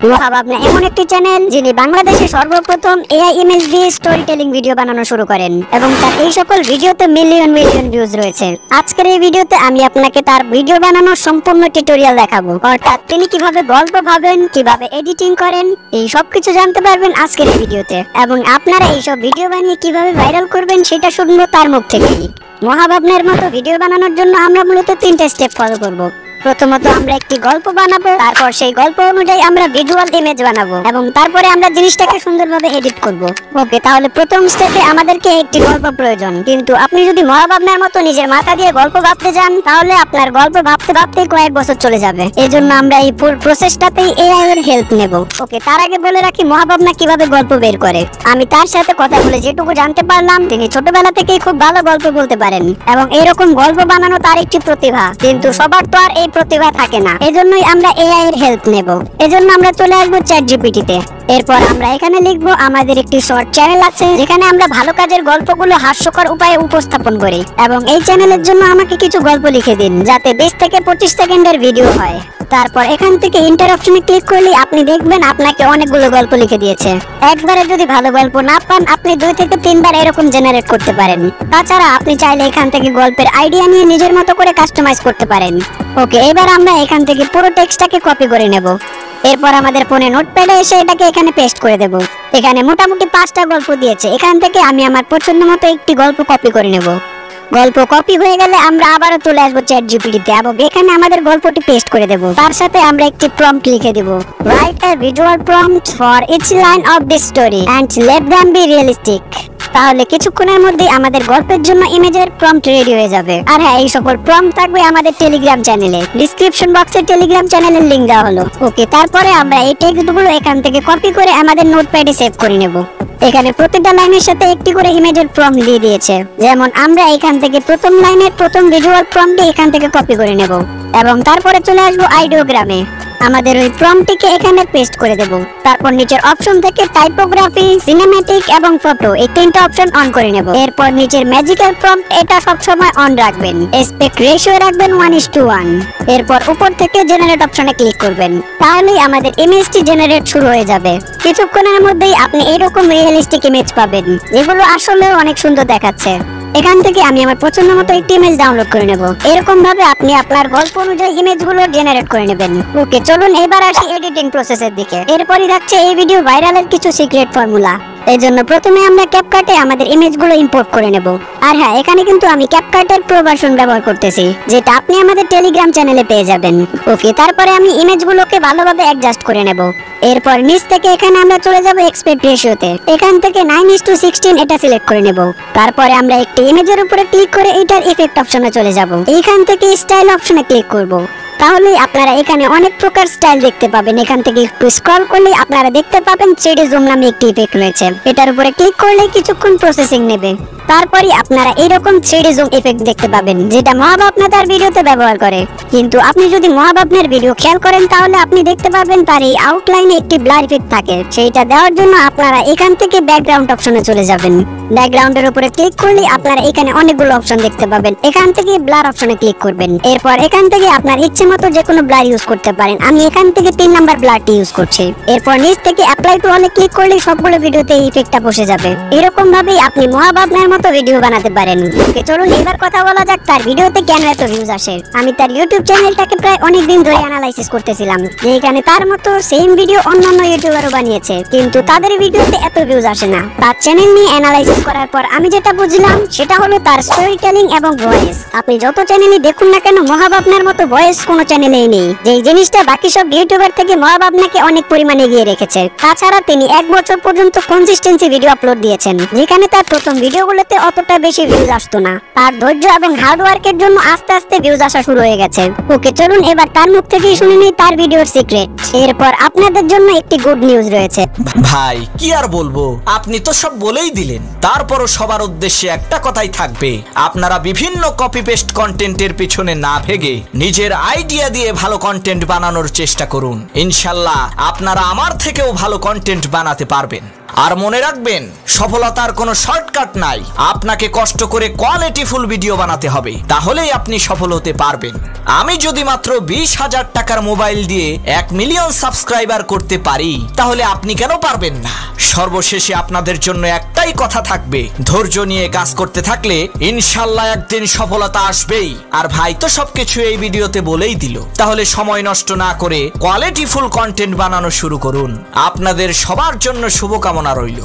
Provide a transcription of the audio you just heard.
মহাভাবনা এমন একটি চ্যানেল যিনি বাংলাদেশে সর্বপ্রথম এআই ইমেজ দিয়ে স্টোরি টেলিং ভিডিও বানানো শুরু করেন এবং তার এই সকল ভিডিওতে মিলিয়ন মিলিয়ন ভিউজ রয়েছে। আজকের এই ভিডিওতে আমি আপনাকে তার ভিডিও বানানোর সম্পূর্ণ টিউটোরিয়াল দেখাবো, অর্থাৎ তিনি কিভাবে গল্প ভাবেন, কিভাবে এডিটিং করেন, এই সবকিছু জানতে পারবেন আজকের এই ভিডিওতে। এবং আপনারা এইসব ভিডিও বানিয়ে কিভাবে ভাইরাল করবেন সেটা শুনবো তার মুখ থেকেই। মহাভাবনার মতো ভিডিও বানানোর জন্য আমরা মূলত 3টে স্টেপ ফলো করব। প্রথমত আমরা একটি গল্প বানাবো, তারপর সেই গল্প অনুযায়ী আমরা ভিজুয়াল ইমেজ বানাবো এবং তারপরে আমরা জিনিসটাকে সুন্দরভাবে এডিট করব। ওকে, তাহলে প্রথম স্টেপে আমাদেরকে একটি গল্প প্রয়োজন। কিন্তু আপনি যদি মহাভাবনার মতো নিজের মাথা দিয়ে গল্প ভাবতে যান তাহলে আপনার গল্প ভাবতে ভাবতে কয়েক বছর চলে যাবে। এজন্য আমরা এই পুরো প্রসেসটাতেই এআই এর হেল্প নেব। ওকে, তার আগে বলে রাখি মহাভাবনা কিভাবে গল্প বের করে। আমি তার সাথে কথা বলে যেটুকু জানতে পারলাম, তিনি ছোটবেলা থেকেই খুব ভালো গল্প বলতে পারেন এবং এরকম গল্প বানানো তার একটি প্রতিভা। কিন্তু সবার তো আর এই প্রতিভা থাকে না, এজন্যই আমরা এআই এর হেল্প নেব। এজন্য আমরা চলে আসবো চ্যাটজিপিটিতে। এরপর আমরা এখানে লিখবো আমাদের একটি শর্ট চ্যানেল আছে যেখানে আমরা ভালো কাজের গল্পগুলো হাস্যকর উপায়ে উপস্থাপন করি এবং এই চ্যানেলের জন্য আমাকে কিছু গল্প লিখে দিন যাতে 20 থেকে 25 সেকেন্ডের ভিডিও হয়। তারপর এখান থেকে ইন্টার অপশনে ক্লিক করলে আপনি দেখবেন আপনাকে অনেকগুলো গল্প লিখে দিয়েছে। একবারে যদি ভালো গল্প না পান আপনি 2 থেকে 3 বার এরকম জেনারেট করতে পারেন। তাছাড়া আপনি চাইলে এখান থেকে গল্পের আইডিয়া নিয়ে নিজের মতো করে কাস্টমাইজ করতে পারেন। ওকে, এবার আমরা এখান থেকে পুরো টেক্সটটাকে কপি করে নেব। এরপর আমাদের ফোনে নোটপ্যাডে এসে এটাকে এখানে পেস্ট করে দেব। এখানে মোটামুটি 5টা গল্প দিয়েছে, এখান থেকে আমি আমার পছন্দ মতো একটি গল্প কপি করে নেব। গল্প কপি হয়ে গেলে আমরা আবারও চলে আসবো চ্যাটজিপিটিতে এবং এখানে আমাদের গল্পটি পেস্ট করে দেব। তার সাথে আমরা একটি প্রম্পট লিখে দেব, write a visual prompt for each line of this story and let them be realistic. তাহলে কিছুক্ষণের মধ্যে আমাদের গল্পের জন্য ইমেজের প্রম্পট রেডি হয়ে যাবে। আর হ্যাঁ, এই সকল প্রম্পট থাকবে আমাদের টেলিগ্রাম চ্যানেলে। ডেসক্রিপশন বক্সে টেলিগ্রাম চ্যানেলের লিংক দেওয়া হলো। ওকে, তারপরে আমরা এই টেক্সটগুলো এখান থেকে কপি করে আমাদের নোটপ্যাডে সেভ করে নেব। এখানে প্রতিটা লাইনের সাথে একটি করে ইমেজের প্রম্পট দিয়ে দিয়েছে। যেমন আমরা এখান থেকে প্রথম লাইনের প্রথম ভিজুয়াল প্রম্পটটি এখান থেকে কপি করে নেব এবং তারপরে চলে আসবো আইডিওগ্রামে। আমাদের ওই প্রম্পটটিকে এখানে পেস্ট করে দেব। তারপর নিচের অপশন থেকে টাইপোগ্রাফি, সিনেম্যাটিক এবং ফটো এই 3টা অপশন অন করে নেব। এরপর নিচের ম্যাজিক্যাল প্রম্পট এটা সব সময় অন রাখবেন। অ্যাসপেক্ট রেশিও রাখবেন 1:1। এরপর উপর থেকে জেনারেট অপশনে ক্লিক করবেন, তাহলেই আমাদের ইমেজটি জেনারেট শুরু হয়ে যাবে। কিছুক্ষণের মধ্যেই আপনি এরকম রিয়েলিস্টিক ইমেজ পাবেন যেগুলো আসলে অনেক সুন্দর দেখাচ্ছে। এখান থেকে আমি আমার পছন্দ মতো একটি ইমেজ ডাউনলোড করে নেব। এরকম ভাবে আপনি আপনার গল্প অনুযায়ী ইমেজগুলো জেনারেট করে নেবেন। ওকে, চলুন এবার আসি এডিটিং প্রসেসের দিকে। এরপরই থাকছে এই ভিডিও ভাইরালের কিছু সিক্রেট ফর্মুলা। এই জন্য প্রথমে আমরা ক্যাপকাটে আমাদের ইমেজগুলো ইম্পোর্ট করে নেব। আর হ্যাঁ, এখানে কিন্তু আমি ক্যাপকাটের প্রো ভার্সন ব্যবহার করতেছি, যেটা আপনি আমাদের টেলিগ্রাম চ্যানেলে পেয়ে যাবেন। ওকে, তারপরে আমি ইমেজগুলোকে ভালোভাবে অ্যাডজাস্ট করে নেব। এরপর নিচ থেকে এখানে আমরা চলে যাব এক্সপেক্ট রেশিওতে। এখান থেকে 9:16 এটা সিলেক্ট করে নেব। তারপরে আমরা একটি ইমেজের উপরে ক্লিক করে এটার ইফেক্ট অপশনে চলে যাব। এইখান থেকে স্টাইল অপশনে ক্লিক করব। তাহলে আপনারা এখানে অনেক প্রকার স্টাইল দেখতে পাবেন। এখান থেকে একটু স্ক্রল করলে আপনারা দেখতে পাবেন 3D জুম নামে একটি ইফেক্ট রয়েছে। এটার উপরে ক্লিক করলে কিছুক্ষণ প্রসেসিং নেবে। তারপরে আপনারা এরকম 3D জুম ইফেক্ট দেখতে পাবেন, যেটা মহাভাবনা তার ভিডিওতে ব্যবহার করে। কিন্তু আপনি যদি মহাভাবনার ভিডিও খেয়াল করেন তাহলে আপনি দেখতে পাবেন তার এই আউটলাইনে একটি ব্লার ইফেক্ট থাকে। সেইটা দেওয়ার জন্য আপনারা এখান থেকে ব্যাকগ্রাউন্ড অপশনে চলে যাবেন। ব্যাকগ্রাউন্ডের উপরে ক্লিক করলে আপনারা এখানে অনেকগুলো অপশন দেখতে পাবেন। এখান থেকে ব্লার অপশনে ক্লিক করবেন। এরপর এখান থেকে আপনার ইচ্ছে মতো যে কোনো ব্লার ইউজ করতে পারেন। আমি এখান থেকে 3 নাম্বার ব্লারটি ইউজ করছি। এরপর নিচ থেকে অ্যাপ্লাই টু অলে ক্লিক করলে সবগুলো ভিডিওতে এই ইফেক্টটা বসে যাবে। এরকম ভাবেই আপনি মহাভাবনার মতো ভিডিও বানাতে পারেন। ওকে, চলুন এবার কথা বলা যাক তার ভিডিওতে কেন এত ভিউজ আসে। আমি তার ইউটিউব চ্যানেলটাকে প্রায় অনেক দিন ধরে অ্যানালাইসিস করতেছিলাম যে এখানে তার মতো সেম ভিডিও অন্যান্য ইউটিউবারও বানিয়েছে, কিন্তু তাদের ভিডিওতে এত ভিউজ আসে না। তার চ্যানেল নিয়ে অ্যানালাইসিস করার পর আমি যেটা বুঝলাম সেটা হলো তার স্টোরি টেলিং এবং ভয়েস। আপনি যত চ্যানেলই দেখুন না কেন মহাভাবনার মতো ভয়েস কোনো চ্যানেলেই নেই। যেই জিনিসটা বাকি সব ইউটিউবার থেকে মহাভাবনাকে অনেক পরিমাণে এগিয়ে রেখেছে। তাছাড়া তিনি 1 বছর পর্যন্ত কনসিস্টেন্সি ভিডিও আপলোড দিয়েছেন, যেখানে তার প্রথম ভিডিওগুলোতে অতটা বেশি ভিউজ আসতো না। তার ধৈর্য এবং হার্ড ওয়ার্কের জন্য আস্তে আস্তে ভিউজ আসা শুরু হয়ে গেছে। ওকে, চলুন এবার তার মুখ থেকেই শুনে নিই তার ভিডিওর সিক্রেট। এরপর আপনাদের জন্য একটি গুড নিউজ রয়েছে। ভাই কি আর বলবো, আপনি তো সব বলেই দিলেন। তারপরও সবার উদ্দেশ্যে একটা কথাই থাকবে, আপনারা বিভিন্ন কপি পেস্ট কন্টেন্টের পিছনে না ভেগে নিজের আইডিয়া দিয়ে ভালো কন্টেন্ট বানানোর চেষ্টা করুন। ইনশাল্লাহ আপনারা আমার থেকেও ভালো কন্টেন্ট বানাতে পারবেন। আর মনে রাখবেন, সফলতার কোনো শর্টকাট নাই, আপনাকে কষ্ট করে কোয়ালিটিফুল ভিডিও বানাতে হবে, তাহলেই আপনি সফল হতে পারবেন। আমি যদি মাত্র 20,000 টাকার মোবাইল দিয়ে 1 মিলিয়ন সাবস্ক্রাইবার করতে পারি, তাহলে আপনি কেন পারবেন না? সর্বশেষে আপনাদের জন্য একটাই কথা থাকবে, ধৈর্য নিয়ে কাজ করতে থাকলে ইনশাল্লাহ একদিন সফলতা আসবেই। আর ভাই তো সবকিছু এই ভিডিওতে বলেই দিল, তাহলে সময় নষ্ট না করে কোয়ালিটিফুল কন্টেন্ট বানানো শুরু করুন। আপনাদের সবার জন্য শুভকামনা রইল।